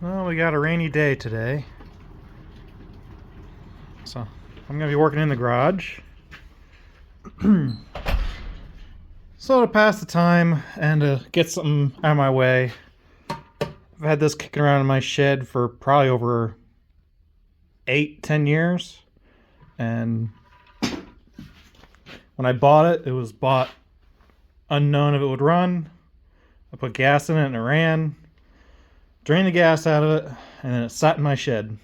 Well, we got a rainy day today, so I'm going to be working in the garage. So to pass the time and to get something out of my way, I've had this kicking around in my shed for probably over 8-10 years. And when I bought it, it was bought unknown if it would run. I put gas in it and it ran. Drained the gas out of it, and then it sat in my shed.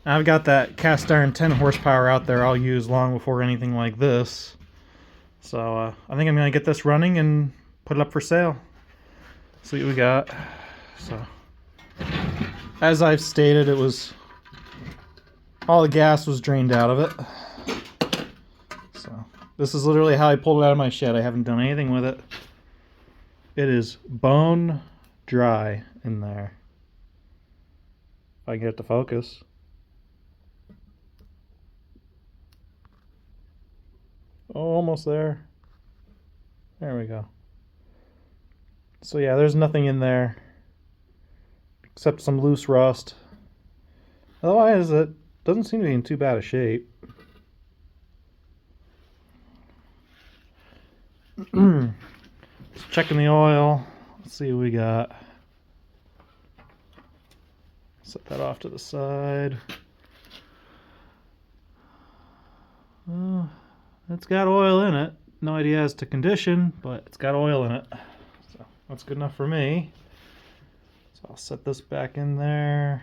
Now I've got that cast iron 10 horsepower out there I'll use long before anything like this. So I think I'm going to get this running and put it up for sale. See what we got. So, as I've stated, it was all the gas was drained out of it. So this is literally how I pulled it out of my shed. I haven't done anything with it. It is bone dry in there. If I can get it to focus. Oh, almost there. There we go. So yeah, there's nothing in there except some loose rust. Otherwise, it doesn't seem to be in too bad a shape. Just checking the oil. Let's see what we got. Set that off to the side. It's got oil in it. No idea as to condition, but it's got oil in it. So that's good enough for me. So I'll set this back in there.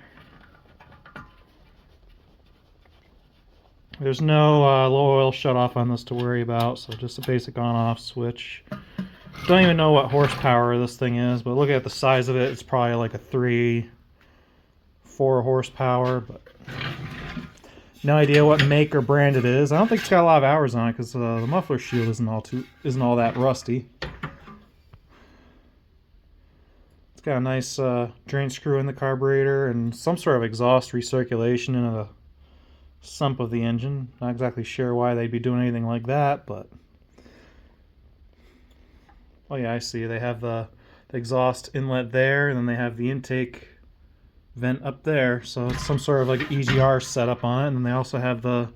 There's no low oil shutoff on this to worry about, so just a basic on-off switch. Don't even know what horsepower this thing is, but look at the size of it. It's probably like a 3-4 horsepower, but no idea what make or brand it is. I don't think it's got a lot of hours on it because the muffler shield isn't all that rusty. It's got a nice drain screw in the carburetor and some sort of exhaust recirculation into the sump of the engine. Not exactly sure why they'd be doing anything like that, but oh yeah, I see. They have the exhaust inlet there, and then they have the intake vent up there, so it's some sort of like EGR setup on it, and then they also have the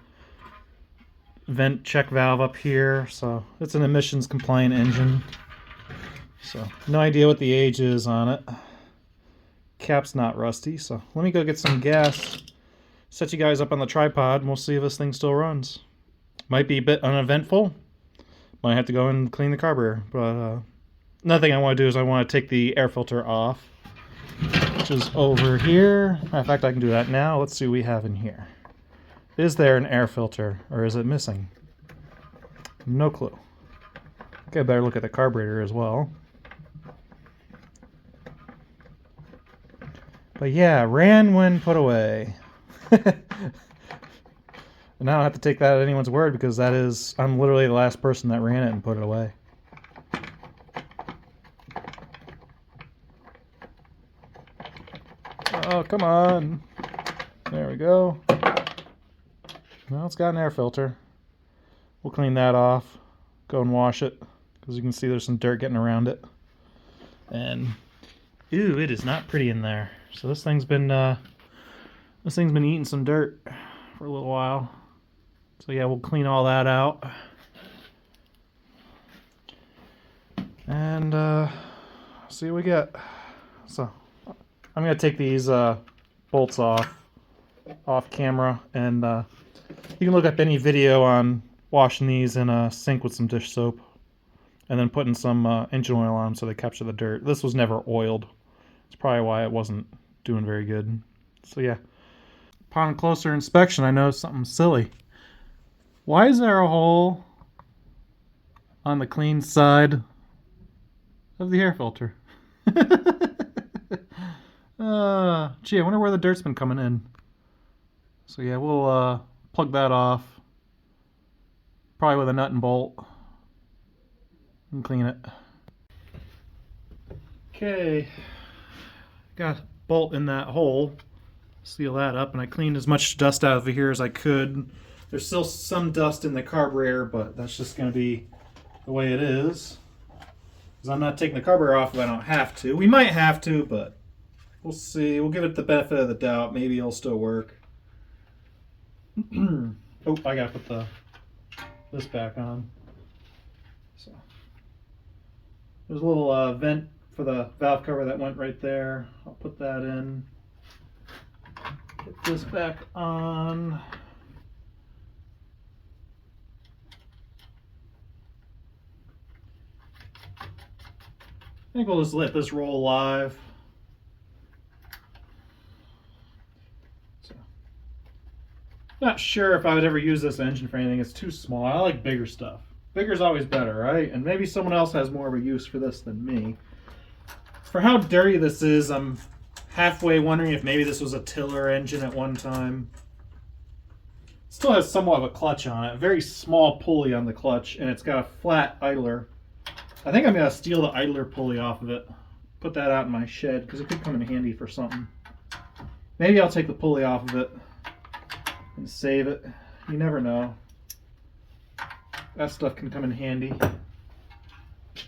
vent check valve up here, so it's an emissions compliant engine. So no idea what the age is on it. Cap's not rusty, so let me go get some gas, set you guys up on the tripod, and we'll see if this thing still runs. Might be a bit uneventful. Might have to go and clean the carburetor, but another thing I want to do is I want to take the air filter off, which is over here. Matter of fact, I can do that now. Let's see what we have in here. Is there an air filter, or is it missing? No clue. Okay, I better look at the carburetor as well. But yeah, ran when put away. And I don't have to take that at anyone's word because I'm literally the last person that ran it and put it away. Oh, come on. There we go. Well, it's got an air filter. We'll clean that off. Go and wash it because you can see there's some dirt getting around it. And ew, it is not pretty in there. So this thing's been eating some dirt for a little while. So yeah, we'll clean all that out. And see what we get. So I'm going to take these bolts off camera, and you can look up any video on washing these in a sink with some dish soap and then putting some engine oil on them so they capture the dirt. This was never oiled. It's probably why it wasn't doing very good. So yeah, upon closer inspection, I noticed something silly. Why is there a hole on the clean side of the air filter? Gee, I wonder where the dirt's been coming in. So yeah, we'll plug that off, probably with a nut and bolt, and clean it. Okay, got a bolt in that hole, seal that up, and I cleaned as much dust out of here as I could. There's still some dust in the carburetor, but that's just going to be the way it is. Because I'm not taking the carburetor off if I don't have to. We might have to, but We'll see. We'll give it the benefit of the doubt. Maybe it'll still work. Oh, I gotta put this back on. So there's a little vent for the valve cover that went right there. I'll put that in. Get this back on. I think we'll just let this roll live. So, not sure if I would ever use this engine for anything. It's too small. I like bigger stuff. Bigger's always better, right? And maybe someone else has more of a use for this than me. For how dirty this is, I'm halfway wondering if maybe this was a tiller engine at one time. Still has somewhat of a clutch on it. A very small pulley on the clutch, and it's got a flat idler. I think I'm going to steal the idler pulley off of it. Put that out in my shed, because it could come in handy for something. Maybe I'll take the pulley off of it and save it. You never know. That stuff can come in handy.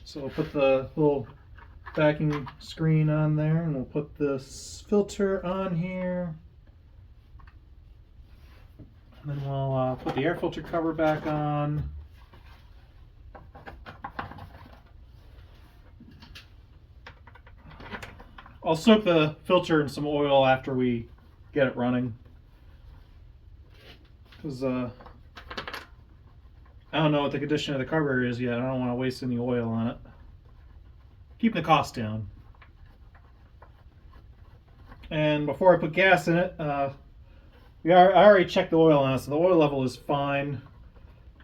So we'll put the little backing screen on there, and we'll put this filter on here. And then we'll put the air filter cover back on. I'll soak the filter in some oil after we get it running. Because I don't know what the condition of the carburetor is yet. I don't want to waste any oil on it. Keeping the cost down. And before I put gas in it, I already checked the oil on it, so the oil level is fine.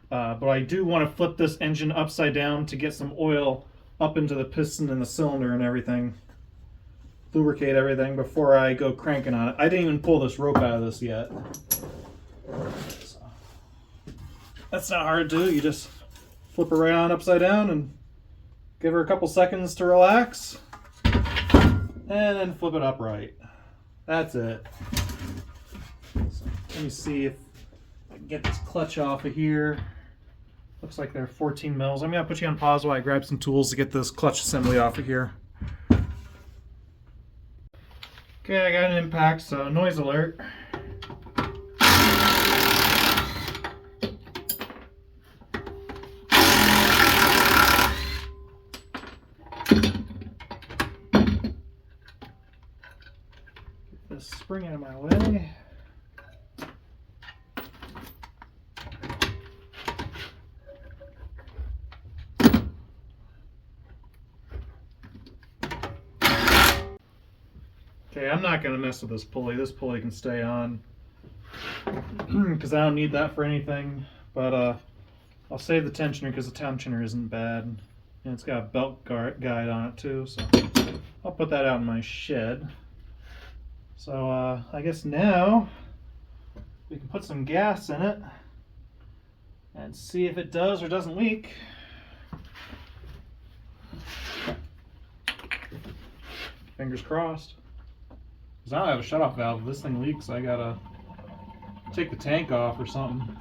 But I do want to flip this engine upside down to get some oil up into the piston and the cylinder and everything. Lubricate everything before I go cranking on it. I didn't even pull this rope out of this yet. So, that's not hard to do. You just flip her right on upside down and give her a couple seconds to relax. And then flip it upright. That's it. So, let me see if I can get this clutch off of here. Looks like they're 14 mils. I'm going to put you on pause while I grab some tools to get this clutch assembly off of here. Okay, I got an impact, so noise alert. Get this spring out of my way. Okay, I'm not going to mess with this pulley. This pulley can stay on because I don't need that for anything. But I'll save the tensioner because the tensioner isn't bad. And it's got a belt guide on it too, so I'll put that out in my shed. So I guess now we can put some gas in it and see if it does or doesn't leak. Fingers crossed. Because I don't have a shutoff valve. If this thing leaks, I gotta take the tank off or something.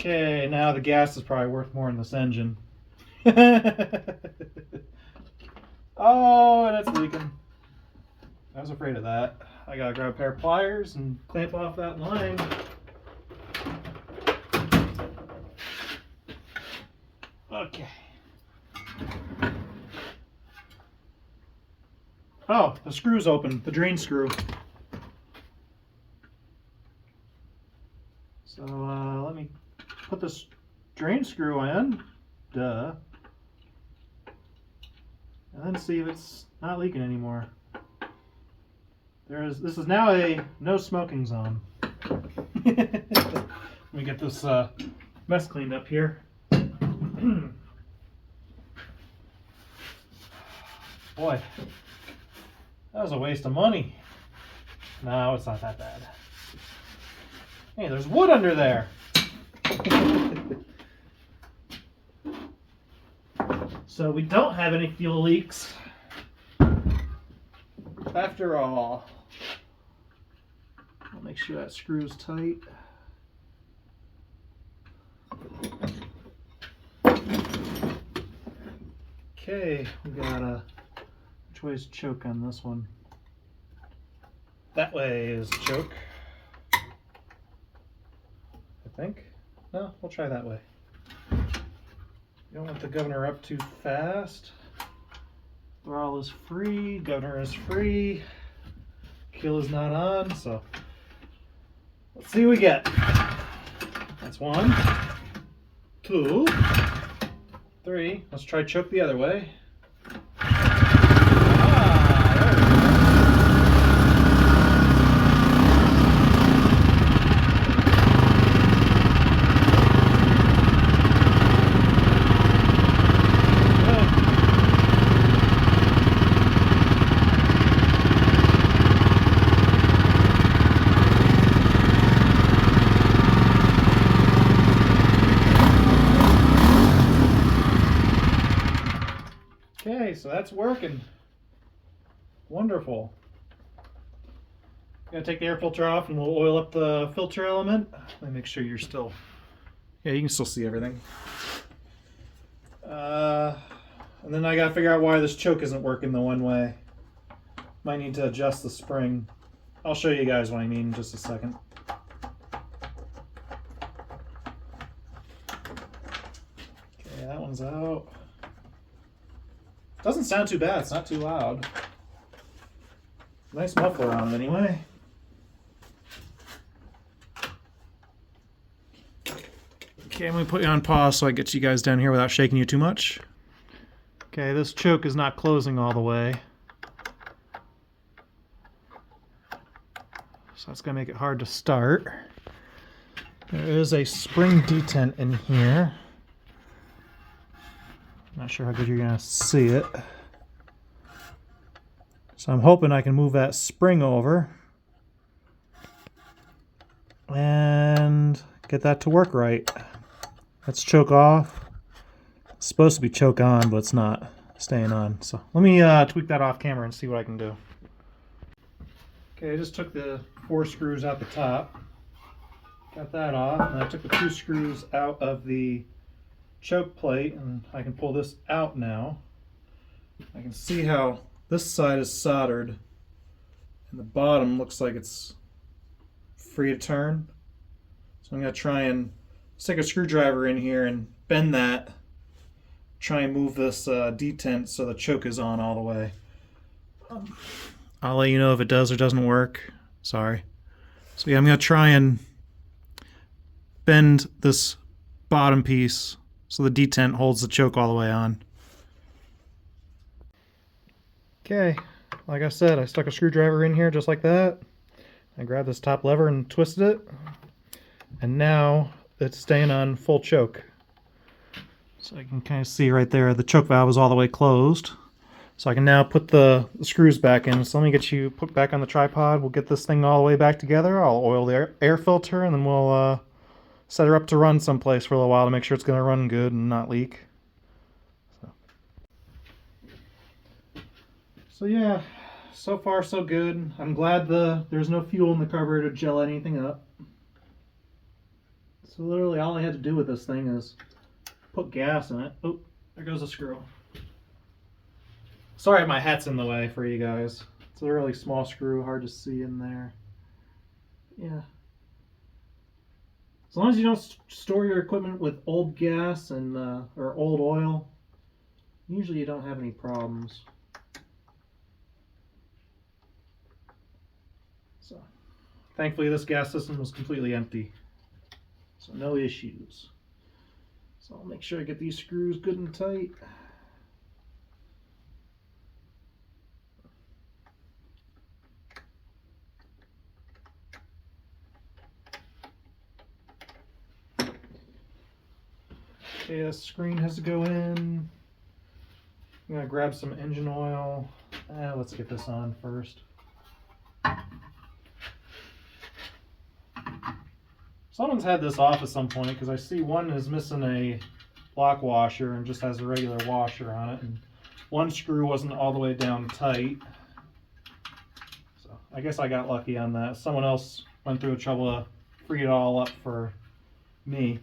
Okay, now the gas is probably worth more in this engine. Oh, and it's leaking. I was afraid of that. I gotta grab a pair of pliers and clamp off that line. Okay. Oh, the screw's open, the drain screw. So let me put this drain screw in. Duh. And then see if it's not leaking anymore. This is now a no smoking zone. Let me get this mess cleaned up here. Boy, that was a waste of money. No, it's not that bad. Hey, there's wood under there. So we don't have any fuel leaks. After all, I'll make sure that screw's tight. Okay, we got a which way is choke on this one? That way is choke, I think. No, we'll try that way. You don't want the governor up too fast. Throttle is free, governor is free, kill is not on, so let's see what we get. That's 1, 2, 3. Let's try choke the other way. Okay, so that's working. Wonderful. Gonna take the air filter off and we'll oil up the filter element. Let me make sure you're still... Yeah, you can still see everything. And then I gotta figure out why this choke isn't working the one way. Might need to adjust the spring. I'll show you guys what I mean in just a second. Okay, that one's out. Doesn't sound too bad, it's not too loud. Nice muffler on it anyway. Okay, I'm going to put you on pause so I get you guys down here without shaking you too much. Okay, this choke is not closing all the way. So that's going to make it hard to start. There is a spring detent in here. Not sure how good you're going to see it. So I'm hoping I can move that spring over and get that to work right. Let's choke off. It's supposed to be choke on, but it's not staying on. So let me tweak that off camera and see what I can do. Okay, I just took the 4 screws out the top. Got that off, and I took the 2 screws out of the choke plate, and I can pull this out now. I can see how this side is soldered and the bottom looks like it's free to turn. So I'm going to try and stick a screwdriver in here and bend that, try and move this detent so the choke is on all the way. I'll let you know if it does or doesn't work. Sorry. So yeah, I'm going to try and bend this bottom piece so the detent holds the choke all the way on. Okay, like I said, I stuck a screwdriver in here just like that. I grabbed this top lever and twisted it. And now it's staying on full choke. So I can kind of see right there, the choke valve is all the way closed. So I can now put the screws back in. So let me get you put back on the tripod. We'll get this thing all the way back together. I'll oil the air filter and then we'll set her up to run someplace for a little while to make sure it's going to run good and not leak. So yeah, so far so good. I'm glad there's no fuel in the carburetor to gel anything up. So literally all I had to do with this thing is put gas in it. Oh, there goes a screw. Sorry my hat's in the way for you guys. It's a really small screw, hard to see in there. Yeah. As long as you don't store your equipment with old gas and or old oil, usually you don't have any problems. So, thankfully this gas system was completely empty, so no issues. So I'll make sure I get these screws good and tight. Okay, the screen has to go in. I'm gonna grab some engine oil. Let's get this on first. Someone's had this off at some point because I see one is missing a block washer and just has a regular washer on it, and one screw wasn't all the way down tight. So I guess I got lucky on that. Someone else went through the trouble to free it all up for me.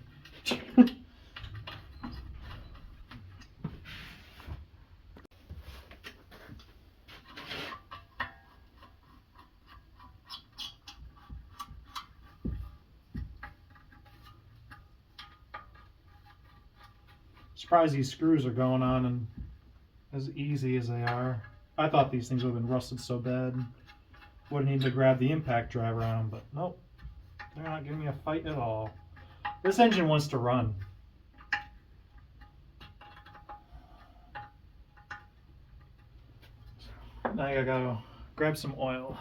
Surprised these screws are going on and as easy as they are. I thought these things would have been rusted so bad. Would have needed to grab the impact driver on them, but nope. They're not giving me a fight at all. This engine wants to run. Now I gotta grab some oil.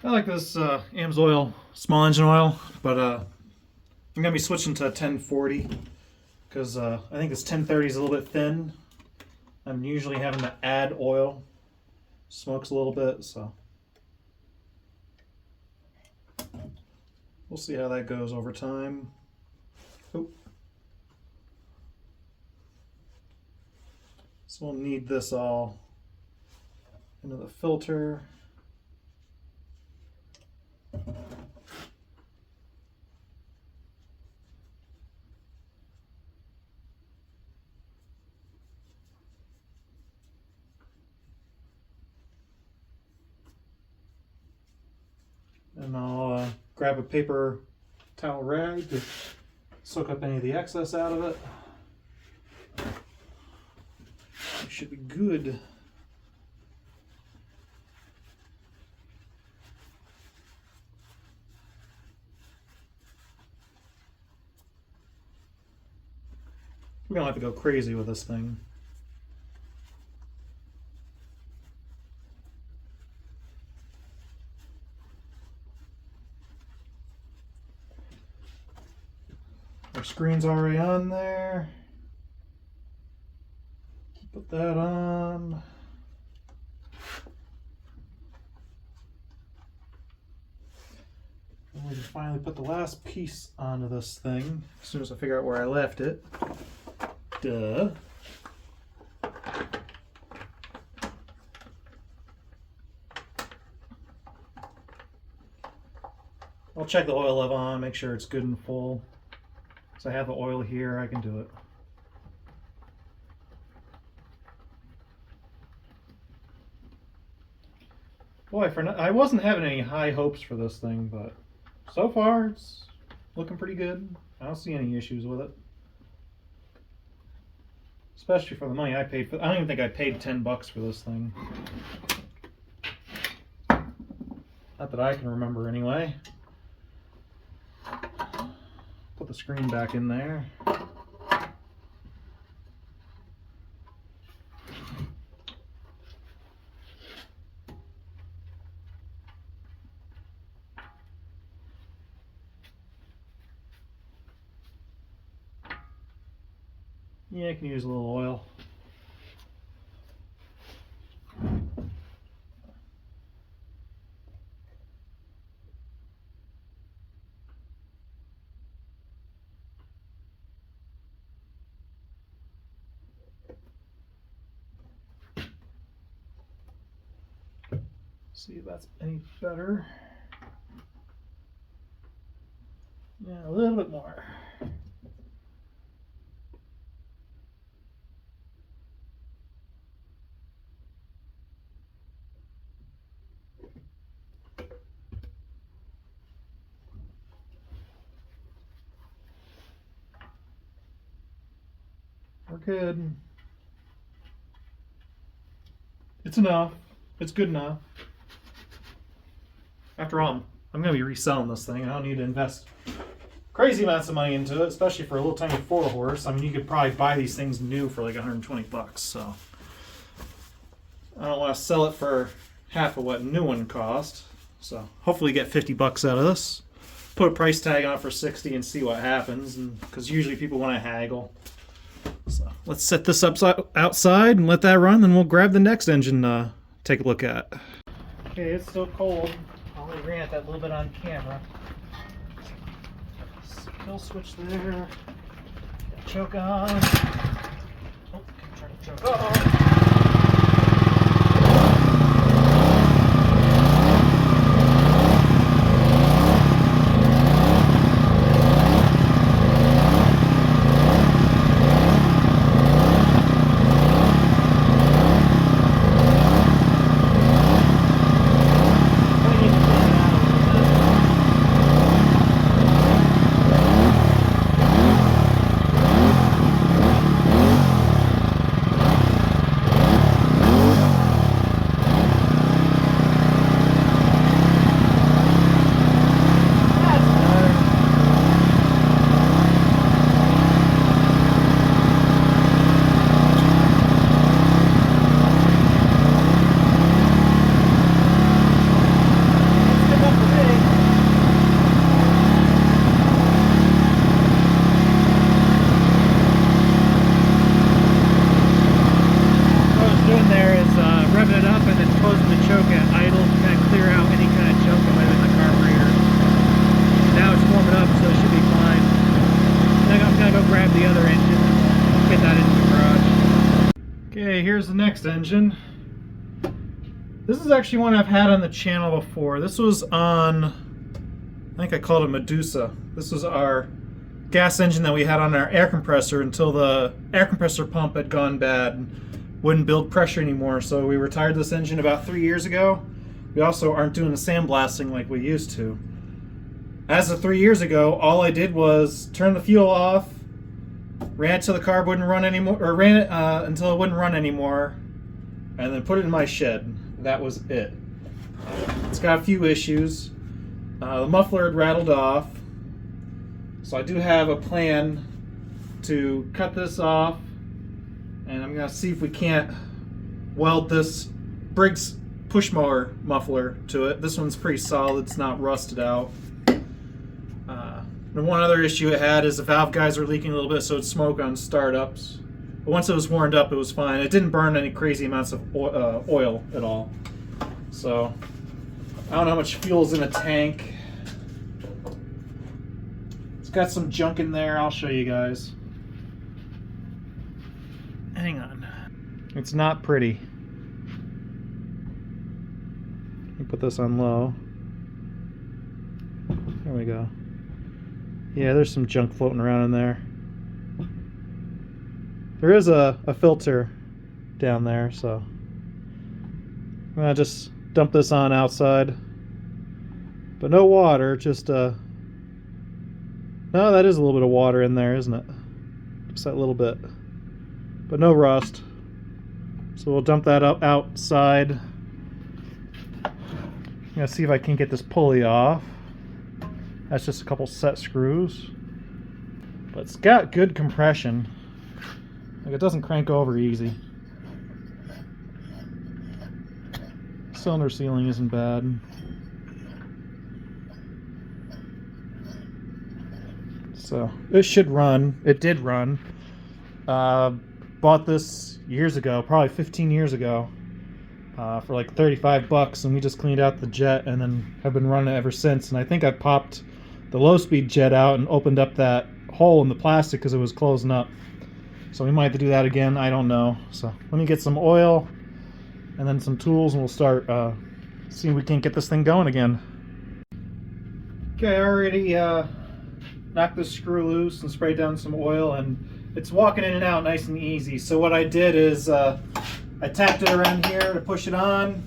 I like this AMSOIL small engine oil, but I'm gonna be switching to 1040 because I think this 1030 is a little bit thin. I'm usually having to add oil. Smokes a little bit, so we'll see how that goes over time. Oop. So we'll need this all into the filter. And I'll grab a paper towel rag to soak up any of the excess out of it. It should be good. We don't have to go crazy with this thing. Our screen's already on there. Put that on. And we can finally put the last piece onto this thing as soon as I figure out where I left it. Duh. I'll check the oil level on, make sure it's good and full. So I have the oil here, I can do it. Boy, I wasn't having any high hopes for this thing, but so far it's looking pretty good. I don't see any issues with it. Especially for the money I paid for. I don't even think I paid $10 for this thing. Not that I can remember anyway. Put the screen back in there. Yeah, I can use a little oil. See if that's any better. Yeah, a little bit more. We're good. It's enough. It's good enough. After all, I'm going to be reselling this thing. I don't need to invest crazy amounts of money into it, especially for a little tiny 4-horse. I mean, you could probably buy these things new for like $120, so I don't want to sell it for half of what new one cost. So hopefully get $50 out of this. Put a price tag on it for $60 and see what happens, because usually people want to haggle. So let's set this up outside and let that run, then we'll grab the next engine to take a look at. Okay, it's still cold. I only ran it that little bit on camera. Kill switch there. Choke on. Oh, trying to choke off. other engine, get that into the garage. Okay, here's the next engine. This is actually one I've had on the channel before. This was on, I think I called it Medusa. This was our gas engine that we had on our air compressor until the air compressor pump had gone bad and wouldn't build pressure anymore. So we retired this engine about 3 years ago. We also aren't doing the sandblasting like we used to. As of 3 years ago, all I did was turn the fuel off, ran it till the car wouldn't run anymore, or ran it until it wouldn't run anymore, and then put it in my shed. That was it. It's got a few issues. The muffler had rattled off, so I do have a plan to cut this off, and I'm gonna see if we can't weld this Briggs push mower muffler to it. This one's pretty solid, it's not rusted out. And one other issue it had is the valve guides were leaking a little bit, so it'd smoke on startups. But once it was warmed up, it was fine. It didn't burn any crazy amounts of oil at all. So I don't know how much fuel's in a tank. It's got some junk in there. I'll show you guys. Hang on. It's not pretty. Let me put this on low. There we go. Yeah, there's some junk floating around in there. There is a filter down there, so I'm gonna just dump this on outside. But no water, just no, that is a little bit of water in there, isn't it? Just that little bit. But no rust. So we'll dump that up outside. I'm gonna see if I can get this pulley off. That's just a couple set screws. But it's got good compression. Like, it doesn't crank over easy. Cylinder sealing isn't bad. So it should run. It did run. Bought this years ago, probably 15 years ago, for like 35 bucks, and we just cleaned out the jet and then have been running it ever since. And I think I popped the low-speed jet out and opened up that hole in the plastic because it was closing up. So we might have to do that again. I don't know. So let me get some oil and then some tools, and we'll start seeing if we can't get this thing going again. Okay, I already knocked this screw loose and sprayed down some oil, and it's walking in and out nice and easy. So what I did is I tapped it around here to push it on,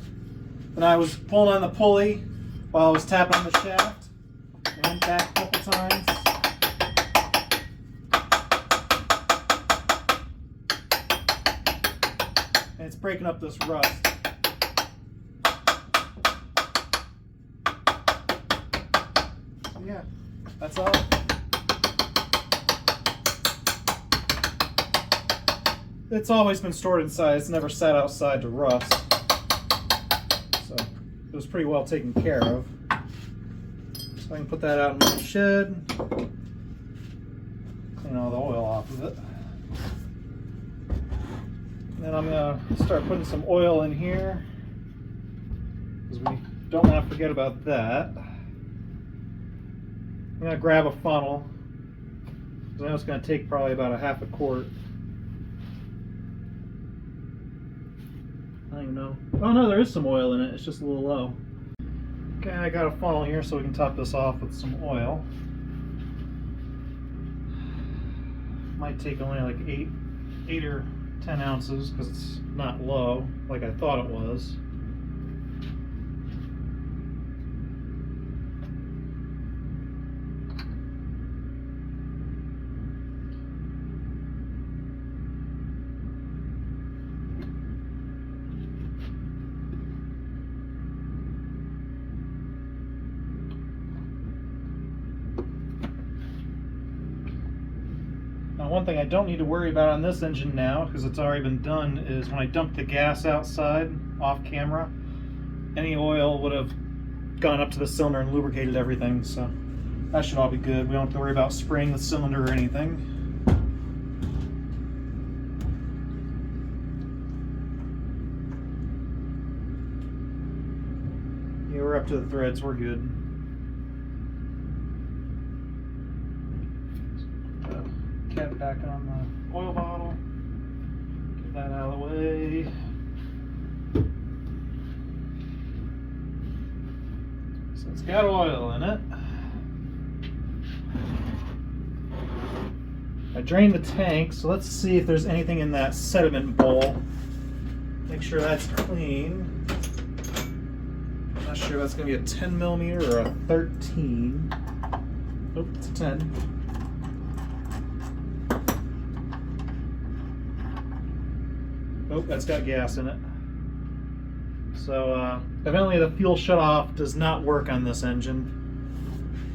and I was pulling on the pulley while I was tapping on the shaft. And back a couple times. And it's breaking up this rust. So yeah, that's all. It's always been stored inside. It's never sat outside to rust. So it was pretty well taken care of. So I can put that out in my shed. Clean all the oil off of it. And then I'm going to start putting some oil in here, because we don't want to forget about that. I'm going to grab a funnel, because I know it's going to take probably about a half a quart. I don't even know. Oh no, there is some oil in it. It's just a little low. Okay, I got a funnel here so we can top this off with some oil. Might take only like 8 or 10 ounces because it's not low like I thought it was. One thing I don't need to worry about on this engine now, because it's already been done, is when I dump the gas outside off camera, any oil would have gone up to the cylinder and lubricated everything, so that should all be good. We don't have to worry about spraying the cylinder or anything. Yeah, we're up to the threads, we're good. cap back on the oil bottle. Get that out of the way. So it's got oil in it. I drained the tank, so let's see if there's anything in that sediment bowl. Make sure that's clean. I'm not sure if that's going to be a 10 millimeter or a 13. Oh, it's a 10. Oh, that's got gas in it. So evidently the fuel shutoff does not work on this engine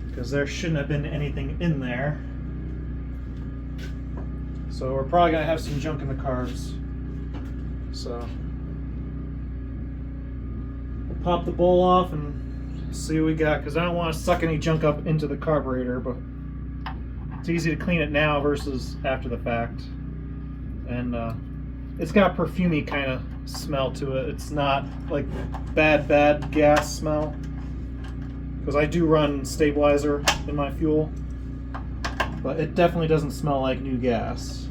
because there shouldn't have been anything in there. So we're probably going to have some junk in the carbs. So we'll pop the bowl off and see what we got, because I don't want to suck any junk up into the carburetor, but it's easy to clean it now versus after the fact. And it's got perfumey kind of smell to it. It's not like bad gas smell, because I do run stabilizer in my fuel, but it definitely doesn't smell like new gas.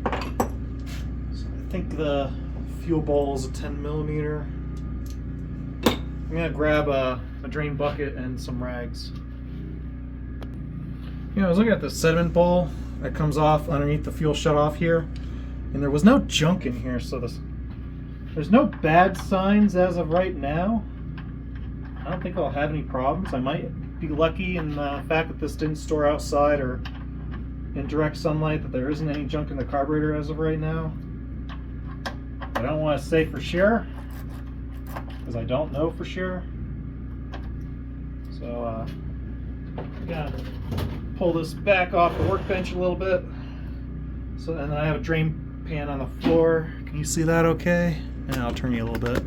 So I think the fuel bowl is a 10 millimeter. I'm gonna grab a drain bucket and some rags. I was looking at the sediment bowl that comes off underneath the fuel shutoff here, and there was no junk in here, so there's no bad signs as of right now. I don't think I'll have any problems. I might be lucky in the fact that this didn't store outside or in direct sunlight, that there isn't any junk in the carburetor as of right now. I don't want to say for sure, because I don't know for sure. So I'm gonna pull this back off the workbench a little bit. So, and then I have a drain pan on the floor. Can you see that okay? And I'll turn you a little bit.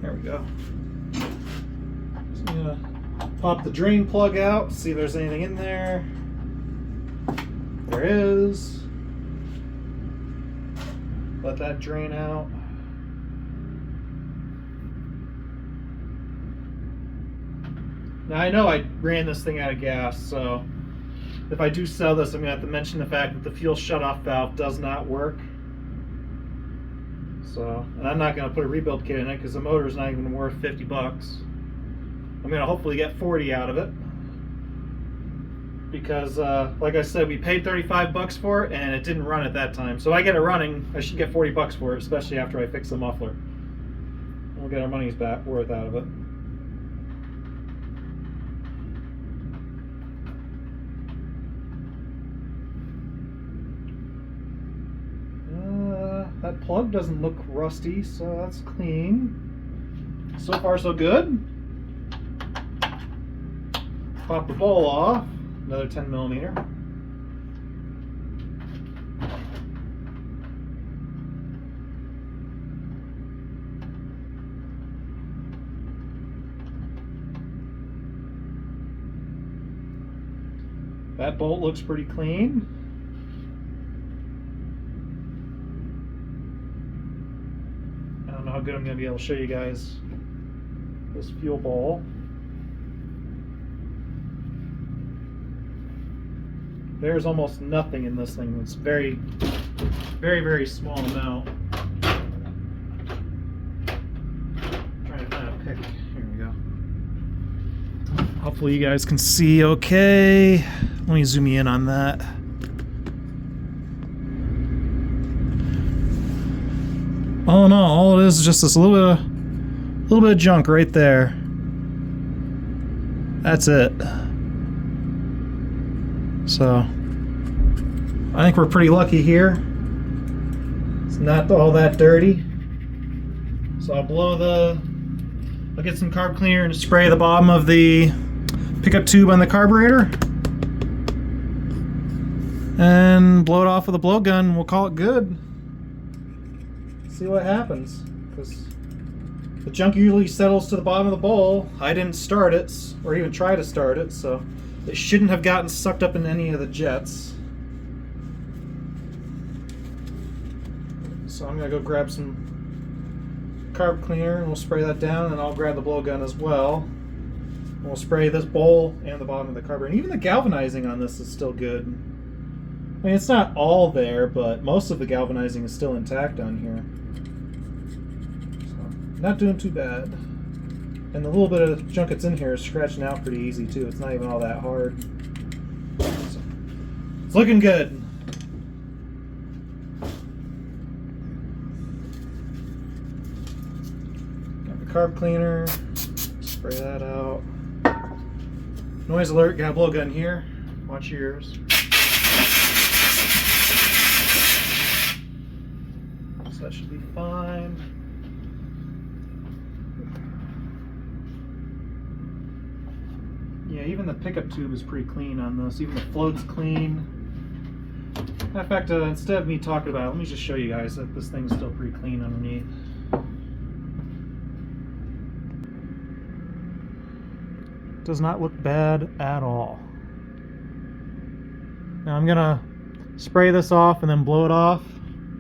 There we go. So I'm gonna pop the drain plug out, see if there's anything in there. There is. Let that drain out. Now I know I ran this thing out of gas, so if I do sell this, I'm going to have to mention the fact that the fuel shutoff valve does not work. So, and I'm not going to put a rebuild kit in it because the motor is not even worth 50 bucks. I'm going to hopefully get 40 out of it. Because, like I said, we paid 35 bucks for it and it didn't run at that time. So if I get it running, I should get 40 bucks for it, especially after I fix the muffler. We'll get our money's back worth out of it. That plug doesn't look rusty, so that's clean. So far, so good. Pop the bowl off, another 10 millimeter. That bolt looks pretty clean. I don't know how good I'm going to be able to show you guys this fuel bowl. There's almost nothing in this thing. It's very, very small amount. Trying to find a pick. Here we go. Hopefully you guys can see okay. Let me zoom you in on that. All in all it is just this little bit of junk right there. That's it. So I think we're pretty lucky here. It's not all that dirty. So I'll get some carb cleaner and spray the bottom of the pickup tube on the carburetor and blow it off with a blowgun. We'll call it good. See what happens, because the junk usually settles to the bottom of the bowl. I didn't start it or even try to start it, so it shouldn't have gotten sucked up in any of the jets. So I'm gonna go grab some carb cleaner and we'll spray that down, and I'll grab the blowgun as well. And we'll spray this bowl and the bottom of the carburetor. And even the galvanizing on this is still good. I mean, it's not all there, but most of the galvanizing is still intact on here. So, not doing too bad. And the little bit of junk that's in here is scratching out pretty easy too. It's not even all that hard. So, it's looking good. Got the carb cleaner. Spray that out. Noise alert, got a blowgun here. Watch your ears. So that should be fine. Yeah, even the pickup tube is pretty clean on this. Even the float's clean. In fact, instead of me talking about it, let me just show you guys that this thing's still pretty clean underneath. Does not look bad at all. Now I'm gonna spray this off and then blow it off,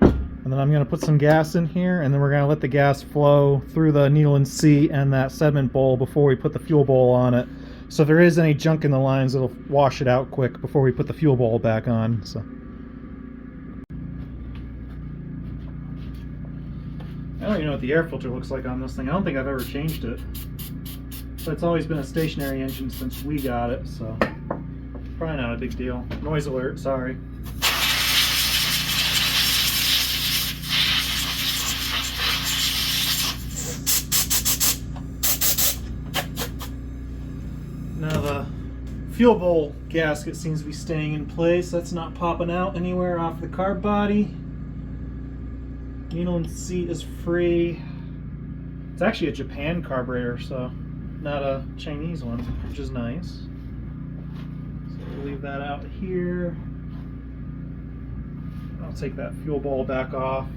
and then I'm gonna put some gas in here, and then we're gonna let the gas flow through the needle and seat and that sediment bowl before we put the fuel bowl on it. So if there is any junk in the lines, it'll wash it out quick before we put the fuel bowl back on. So I don't even know what the air filter looks like on this thing. I don't think I've ever changed it. But it's always been a stationary engine since we got it, so probably not a big deal. Noise alert, sorry. Now the fuel bowl gasket seems to be staying in place. That's not popping out anywhere off the carb body. Needle and seat is free. It's actually a Japan carburetor, so not a Chinese one, which is nice. So we'll leave that out here. I'll take that fuel bowl back off.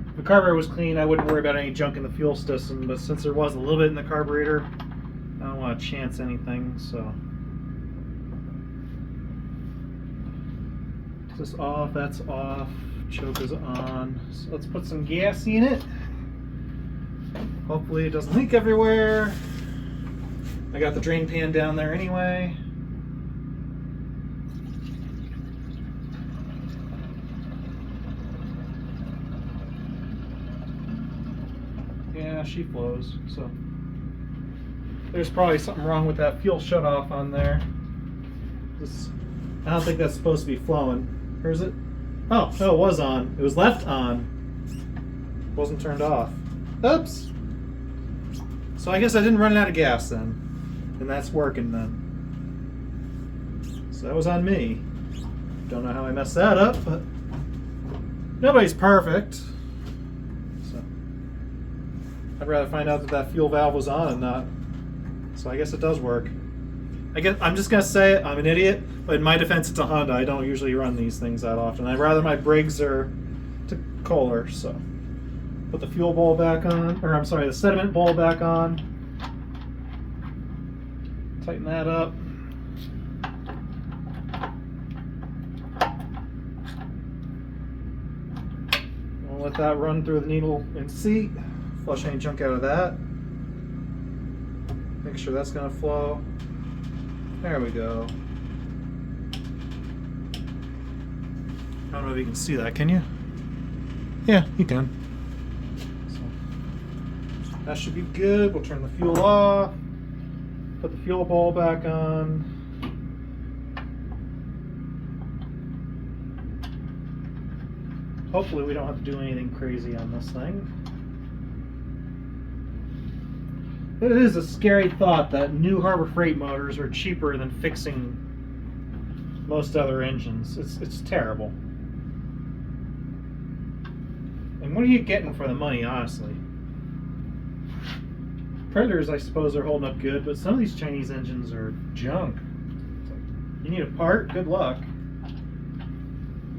If the carburetor was clean, I wouldn't worry about any junk in the fuel system, but since there was a little bit in the carburetor, I don't want to chance anything, so. This off, that's off. Choke is on. So let's put some gas in it. Hopefully it doesn't leak everywhere. I got the drain pan down there anyway. Yeah, she flows. So there's probably something wrong with that fuel shutoff on there. I don't think that's supposed to be flowing. Or is it? Oh, no, it was on. It was left on. It wasn't turned off. Oops. So I guess I didn't run out of gas then. And that's working then. So that was on me. Don't know how I messed that up, but nobody's perfect. So I'd rather find out that that fuel valve was on and not. So I guess it does work. I guess I'm just gonna say it, I'm an idiot, but in my defense it's a Honda. I don't usually run these things that often. I'd rather my Briggs or to Kohler, so put the fuel bowl back on, or I'm sorry, the sediment bowl back on. Tighten that up. We'll let that run through the needle and seat. Flush any junk out of that. Make sure that's gonna flow. There we go. I don't know if you can see that, can you? Yeah, you can. So, that should be good. We'll turn the fuel off. Put the fuel bowl back on. Hopefully we don't have to do anything crazy on this thing. It is a scary thought that new Harbor Freight motors are cheaper than fixing most other engines. It's terrible. And what are you getting for the money, honestly? Predators, I suppose, are holding up good, but some of these Chinese engines are junk. You need a part? Good luck.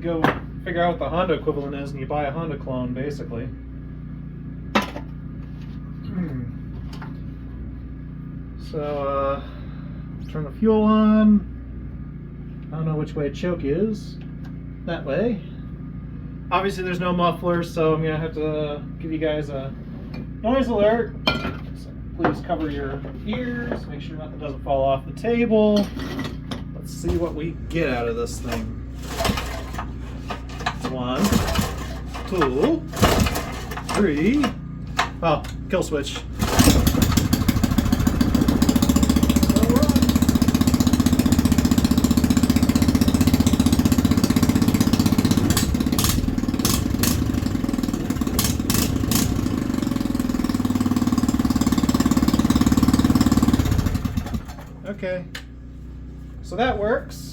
Go figure out what the Honda equivalent is and you buy a Honda clone, basically. So, turn the fuel on. I don't know which way choke is. That way. Obviously there's no muffler, so I'm going to have to give you guys a noise alert. So, Please cover your ears. Make sure nothing doesn't fall off the table. Let's see what we get out of this thing. 1, 2, 3. Oh, kill switch. Okay, so that works.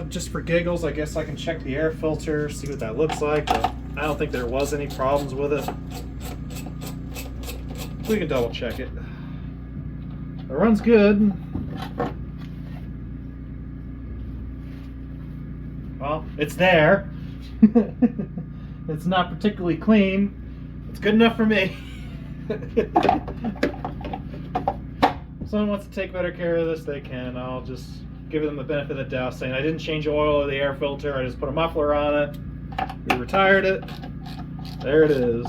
Just for giggles, I guess I can check the air filter, see what that looks like, but I don't think there was any problems with it. We can double check it. It runs good. Well, it's there. It's not particularly clean. It's good enough for me. If someone wants to take better care of this, they can. I'll just give them the benefit of the doubt, saying I didn't change the oil or the air filter. I just put a muffler on it. We retired it. There it is.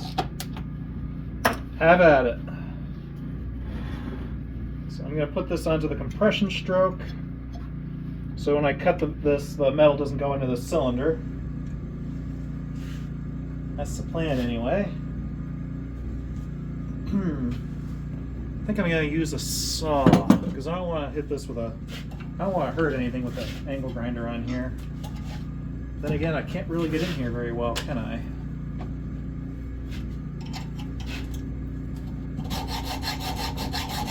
Have at it. So I'm going to put this onto the compression stroke. So when I cut the metal doesn't go into the cylinder. That's the plan anyway. I think I'm going to use a saw because I don't want to hit this with a... I don't want to hurt anything with the angle grinder on here. Then again, I can't really get in here very well, can I?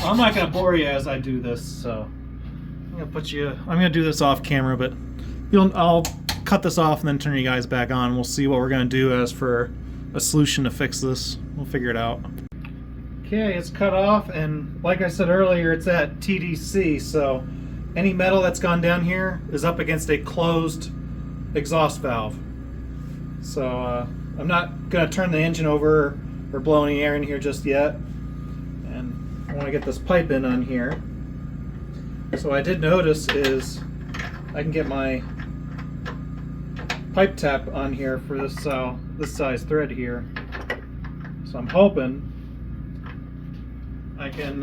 I'm not going to bore you as I do this, so I'm going to do this off camera, but I'll cut this off and then turn you guys back on. We'll see what we're going to do as for a solution to fix this. We'll figure it out. Okay, it's cut off, and like I said earlier, it's at TDC, so any metal that's gone down here is up against a closed exhaust valve. So I'm not going to turn the engine over or blow any air in here just yet. And I want to get this pipe in on here. So what I did notice is I can get my pipe tap on here for this size thread here. So I'm hoping I can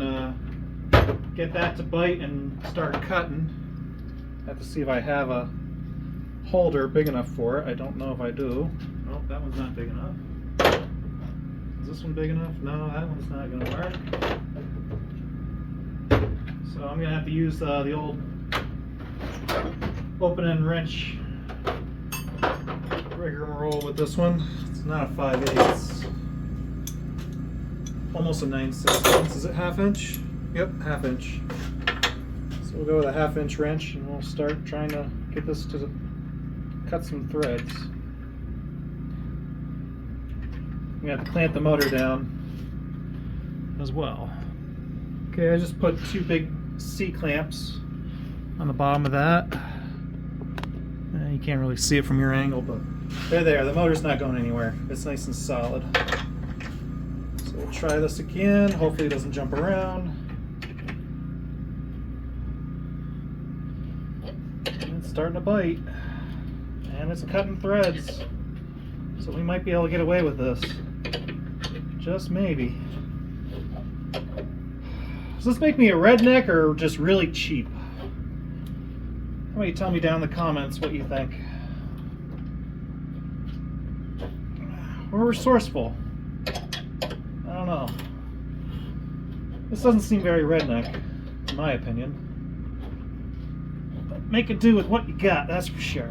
get that to bite and start cutting. I have to see if I have a holder big enough for it. I don't know if I do. Oh, that one's not big enough. Is this one big enough? No, that one's not going to work. So I'm going to have to use the old open end wrench rigmarole with this one. It's not a 5/8. Almost a 9/16. Is it 1/2 inch? Yep, 1/2 inch. So we'll go with a 1/2 inch wrench and we'll start trying to get this to cut some threads. We have to clamp the motor down as well. Okay, I just put 2 big C clamps on the bottom of that. You can't really see it from your angle, but they're there. The motor's not going anywhere. It's nice and solid. So we'll try this again. Hopefully it doesn't jump around. And it's starting to bite. And it's cutting threads. So we might be able to get away with this. Just maybe. Does this make me a redneck or just really cheap? How about you tell me down in the comments what you think? We're resourceful. I don't know. This doesn't seem very redneck, in my opinion. But make it do with what you got, that's for sure.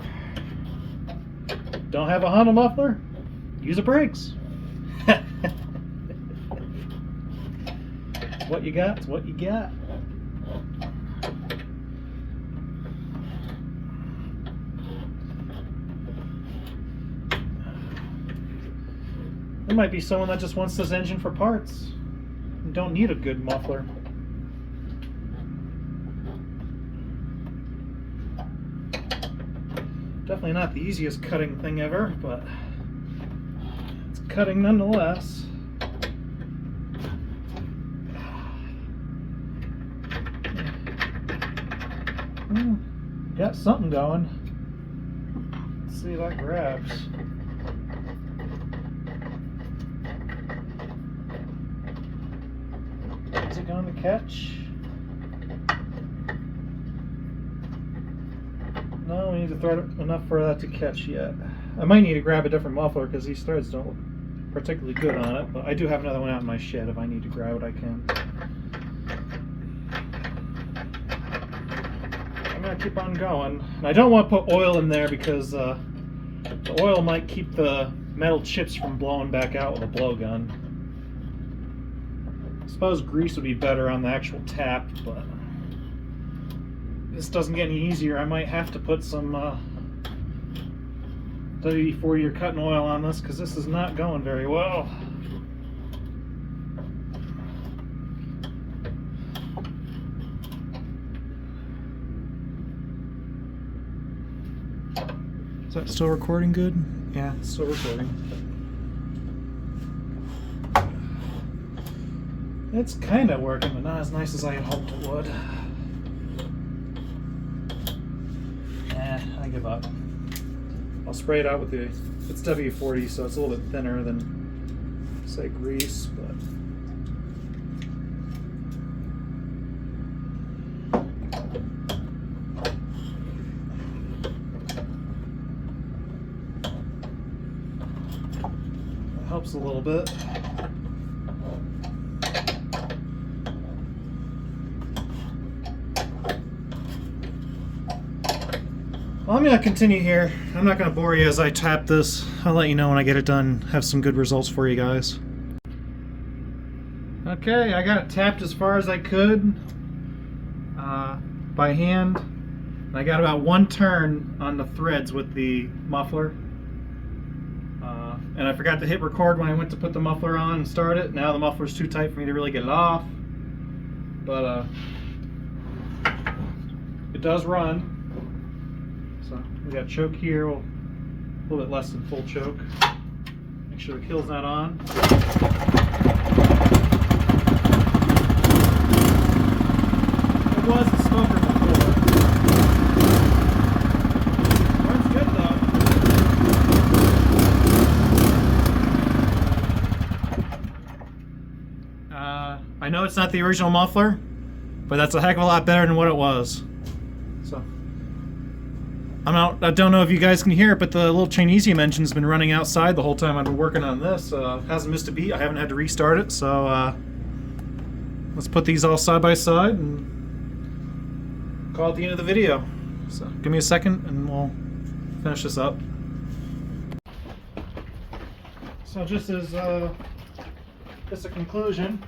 Don't have a Honda muffler? Use a brakes. It's what you got, it's what you got. There might be someone that just wants this engine for parts and don't need a good muffler. Definitely not the easiest cutting thing ever, but it's cutting nonetheless. Got something going. Let's see if that grabs. Is it going to catch? No, we need to thread enough for that to catch yet. I might need to grab a different muffler because these threads don't look particularly good on it, but I do have another one out in my shed. If I need to grab it, I can. I'm going to keep on going. And I don't want to put oil in there because the oil might keep the metal chips from blowing back out with a blowgun. I suppose grease would be better on the actual tap, but this doesn't get any easier. I might have to put some WD-40 or cutting oil on this because this is not going very well. Is that still recording good? Yeah, it's still recording. It's kind of working, but not as nice as I had hoped it would. I give up. I'll spray it out with it's W40, so it's a little bit thinner than, say, grease, but it helps a little bit. Well, I'm going to continue here. I'm not going to bore you as I tap this. I'll let you know when I get it done. Have some good results for you guys. Okay, I got it tapped as far as I could by hand. And I got about one turn on the threads with the muffler. And I forgot to hit record when I went to put the muffler on and start it. Now the muffler's too tight for me to really get it off. But it does run. So we got choke here, a little bit less than full choke. Make sure the kill's not on. It was a smoker before. Runs good though. I know it's not the original muffler, but that's a heck of a lot better than what it was. So. I don't know if you guys can hear it, but the little Chinesium engine's been running outside the whole time I've been working on this. Hasn't missed a beat. I haven't had to restart it, so let's put these all side by side and call it the end of the video. So give me a second and we'll finish this up. So just as just a conclusion,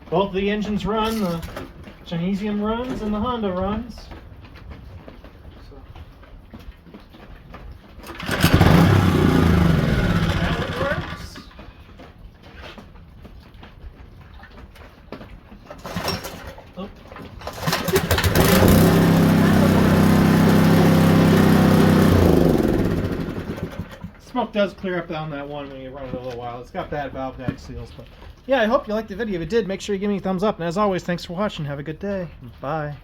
both the engines run, the Chinesium runs and the Honda runs. Smoke does clear up on that one when you run it a little while. It's got bad valve guide seals, but yeah, I hope you liked the video. If it did, make sure you give me a thumbs up. And as always, thanks for watching. Have a good day. Bye.